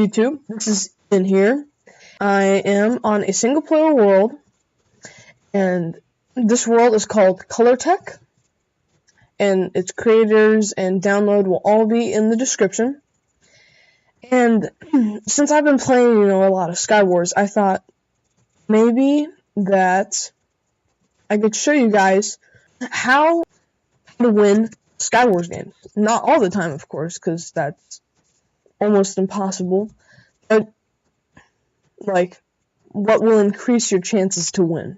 YouTube, this is in here. I am on a single player world, and this world is called ColorTec, and its creators and download will all be in the description. And since I've been playing, a lot of Skywars, I thought maybe that I could show you guys how to win Skywars games. Not all the time, of course, because that's almost impossible. But, what will increase your chances to win?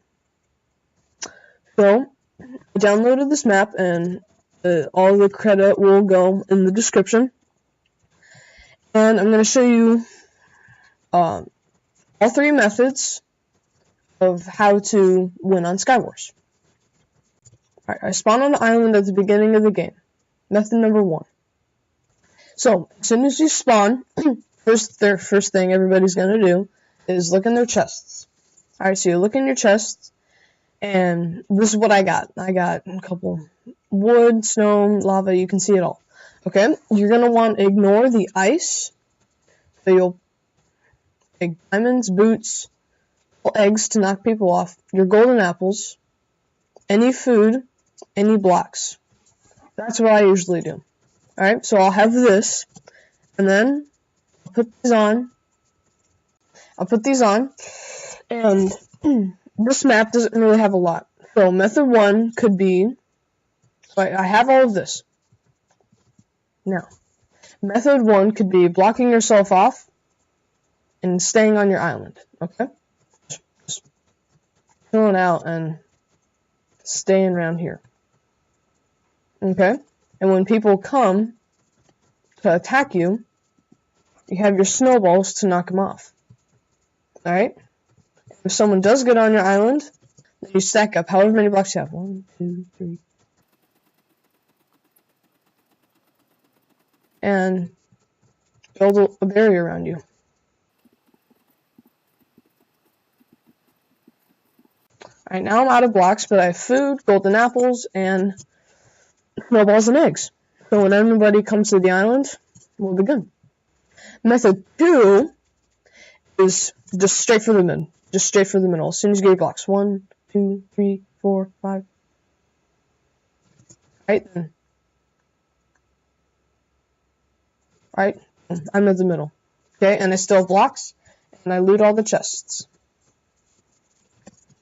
So, I downloaded this map, and all the credit will go in the description. And I'm going to show you all three methods of how to win on Skywars. Alright, I spawn on the island at the beginning of the game. Method number 1. So, as soon as you spawn, first thing everybody's going to do is look in their chests. Alright, so you look in your chests, and this is what I got. I got a couple wood, snow, lava, you can see it all. Okay, you're going to want to ignore the ice, so you'll take diamonds, boots, eggs to knock people off, your golden apples, any food, any blocks. That's what I usually do. Alright, so I'll have this, and then I'll put these on, and this map doesn't really have a lot. So method 1 could be, I have all of this. Now, method 1 could be blocking yourself off and staying on your island, okay? Just chilling out and staying around here. Okay? And when people come to attack you, you have your snowballs to knock them off. Alright? If someone does get on your island, then you stack up however many blocks you have. 1, 2, 3. And build a barrier around you. Alright, now I'm out of blocks, but I have food, golden apples, and snowballs and eggs. So when anybody comes to the island, we'll be good. Method 2 is just straight for the mid. Just straight for the middle. As soon as you get your blocks. 1, 2, 3, 4, 5. Right then. Right? I'm at the middle. Okay, and I still have blocks, and I loot all the chests.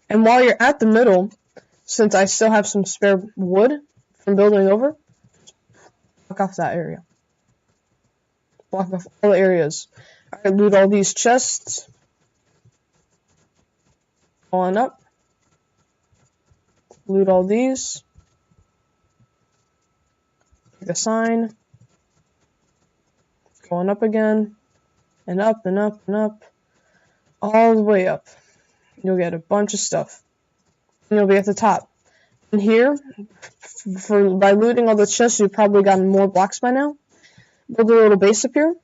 And while you're at the middle, since I still have some spare wood from building over, block off that area. Block off all the areas. I loot all these chests. Go on up. Loot all these. Pick a sign. Go on up again. And up and up and up. All the way up. You'll get a bunch of stuff. And you'll be at the top. And here, by looting all the chests, you've probably gotten more blocks by now. Build a little base up here.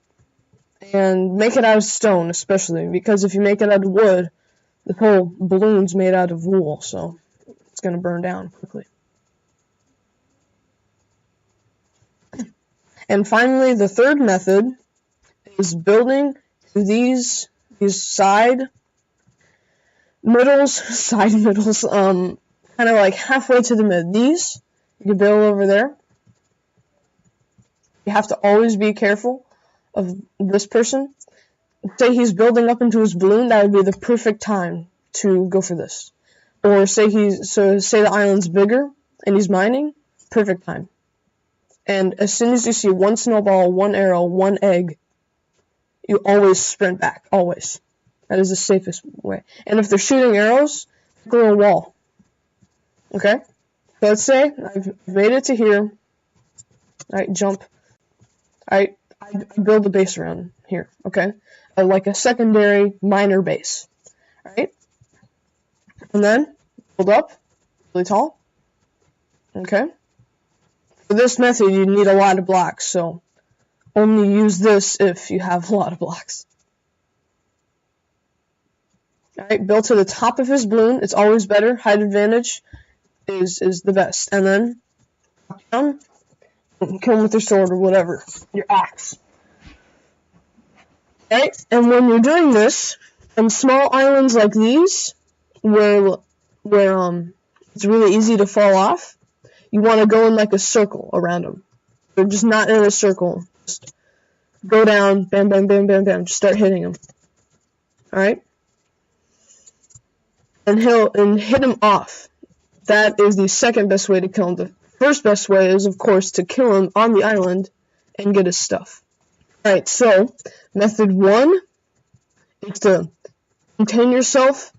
And make it out of stone, especially. Because if you make it out of wood, the whole balloon's made out of wool. So it's going to burn down quickly. And finally, the third method is building these side middles, kind of like halfway to the mid. These, you can build over there. You have to always be careful of this person. Say he's building up into his balloon, that would be the perfect time to go for this. Or say the island's bigger and he's mining, perfect time. And as soon as you see one snowball, one arrow, one egg, you always sprint back, always. That is the safest way. And if they're shooting arrows, go a wall. Okay? So let's say I've made it to here. Alright, jump. Alright, I build a base around here, okay? Like a secondary minor base. Alright? And then, build up, really tall. Okay? For this method, you need a lot of blocks, so only use this if you have a lot of blocks. Alright, build to the top of his balloon. It's always better. Height advantage is the best. And then, down, kill him with your sword or whatever. Your axe. Alright, and when you're doing this, on small islands like these, where it's really easy to fall off, you want to go in like a circle around them. They're just not in a circle. Just go down, bam, bam, bam, bam, bam. Just start hitting them. Alright? And hit him off. That is the second best way to kill him. The first best way is, of course, to kill him on the island and get his stuff. Alright, so, method 1 is to contain yourself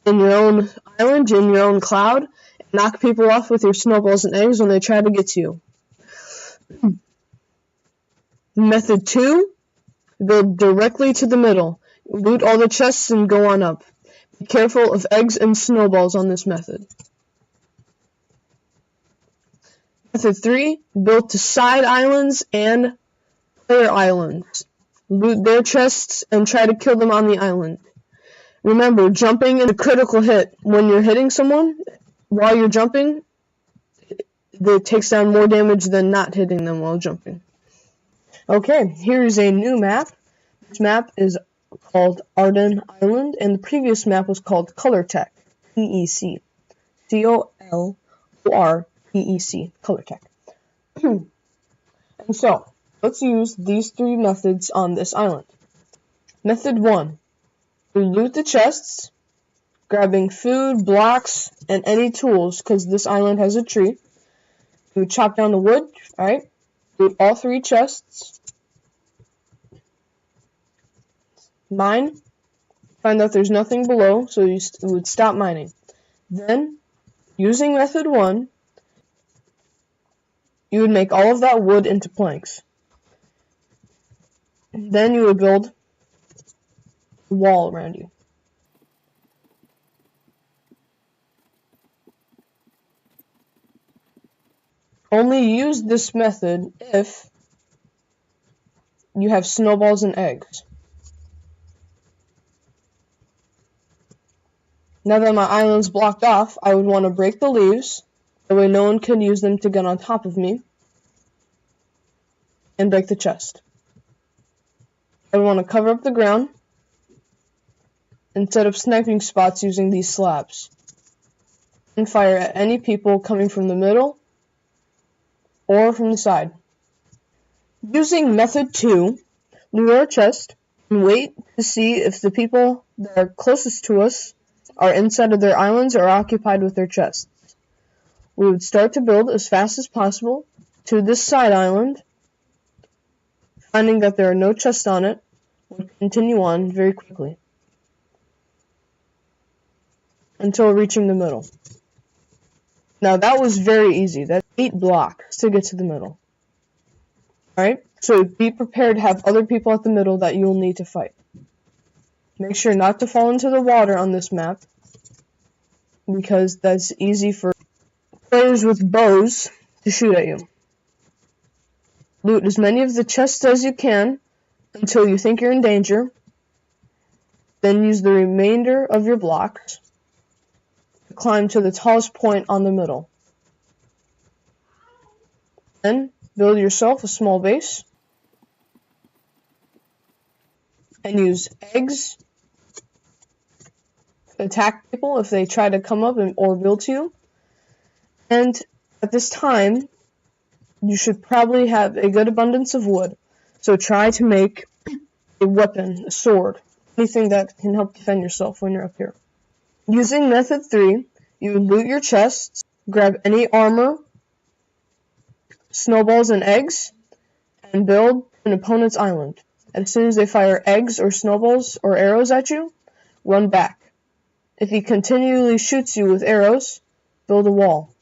in your own island, in your own cloud, and knock people off with your snowballs and eggs when they try to get to you. Method 2, build directly to the middle. Loot all the chests and go on up. Be careful of eggs and snowballs on this method. Method 3, build to side islands and player islands. Loot their chests and try to kill them on the island. Remember, jumping is a critical hit. When you're hitting someone, while you're jumping, it takes down more damage than not hitting them while jumping. Okay, here's a new map. This map is called Arden Island, and the previous map was called ColorTec. T-E-C. C-O-L-O-R-T-E-C. ColorTec. And so, let's use these 3 methods on this island. Method 1. You loot the chests, grabbing food, blocks, and any tools, because this island has a tree. You chop down the wood, alright? Loot all 3 chests. Mine. Find out there's nothing below, so you would stop mining. Then, using method 1, you would make all of that wood into planks. Then you would build a wall around you. Only use this method if you have snowballs and eggs. Now that my island's blocked off, I would want to break the leaves. That way no one can use them to get on top of me. And break the chest. I would want to cover up the ground. And set up sniping spots using these slabs. And fire at any people coming from the middle or from the side. Using method 2, loot our chest and wait to see if the people that are closest to us are inside of their islands or occupied with their chests. We would start to build as fast as possible to this side island. Finding that there are no chests on it, would continue on very quickly until reaching the middle. Now that was very easy. That's 8 blocks to get to the middle. Alright, so be prepared to have other people at the middle that you'll need to fight. Make sure not to fall into the water on this map, because that's easy for players with bows to shoot at you. Loot as many of the chests as you can until you think you're in danger. Then use the remainder of your blocks to climb to the tallest point on the middle. Then build yourself a small base and use eggs to attack people if they try to come up or build to you. And at this time, you should probably have a good abundance of wood. So try to make a weapon, a sword, anything that can help defend yourself when you're up here. Using method 3, you would loot your chests, grab any armor, snowballs, and eggs, and build an opponent's island. As soon as they fire eggs or snowballs or arrows at you, run back. If he continually shoots you with arrows, build a wall.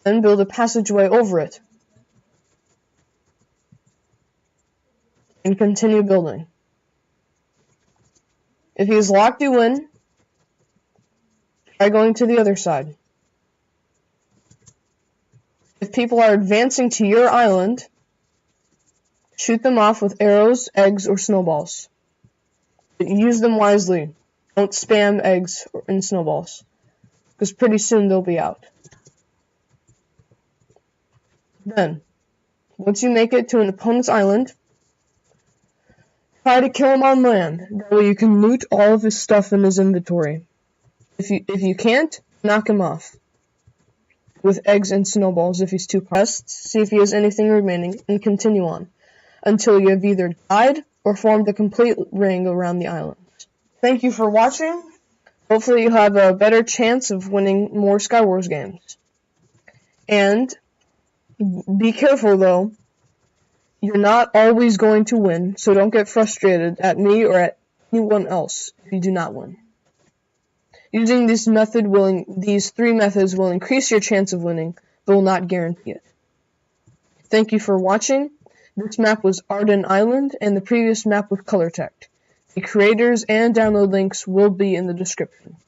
Then build a passageway over it. And continue building. If he has locked you in, try going to the other side. If people are advancing to your island, shoot them off with arrows, eggs, or snowballs. But use them wisely. Don't spam eggs and snowballs, because pretty soon they'll be out. Then, once you make it to an opponent's island, Try to kill him on land. That way you can loot all of his stuff in his inventory. If you can't, knock him off with eggs and snowballs if he's too pressed. See if he has anything remaining, and continue on until you have either died or formed a complete ring around the island. Thank you for watching. Hopefully you have a better chance of winning more Skywars games. And be careful though. You're not always going to win, so don't get frustrated at me or at anyone else if you do not win. Using these three methods will increase your chance of winning, but will not guarantee it. Thank you for watching. This map was Arden Island, and the previous map was ColorTec. The creators and download links will be in the description.